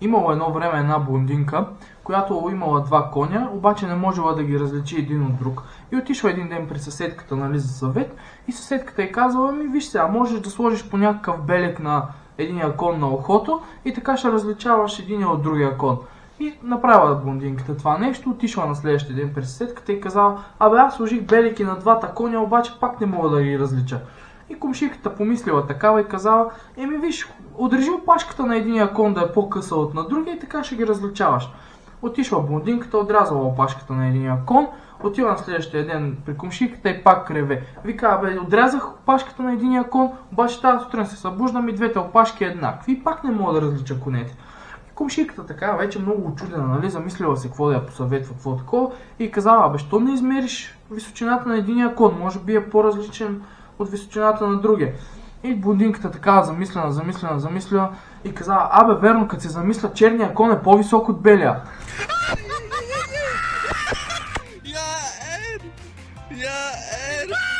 Имало едно време една блондинка, която имала два коня, обаче не можела да ги различи един от друг. И отишла един ден при съседката, нали, за съвет, и съседката й казала: ми виж сега, можеш да сложиш по някакъв белег на единия кон на ухото и така ще различаваш единия от другия кон. И направила блондинката това нещо, отишла на следващия ден при съседката и казала: абе, аз сложих белеги на двата коня, обаче пак не мога да ги различа. И комшиката помислила такава и казала: еми виж, отрежи опашката на единия кон да е по-къса от на другия и така ще ги различаваш. Отишла блондинката, отрязала опашката на единия кон, отива на следващия ден при комшиката и пак реве. Вика: бе, отрязах опашката на единия кон, обаче тази сутрин се събуждам и двете опашки еднакви и пак не мога да различа конете. И комшиката така вече много очудена, нали, замислила се какво да я посъветва, какво такова, и казала: абе, що не измериш височината на единия кон, може би е по-различен от височината на другия. И блондинката така замислена и казала: абе, верно, като се замисля, черния кон е по-висок от белия. Ja, en!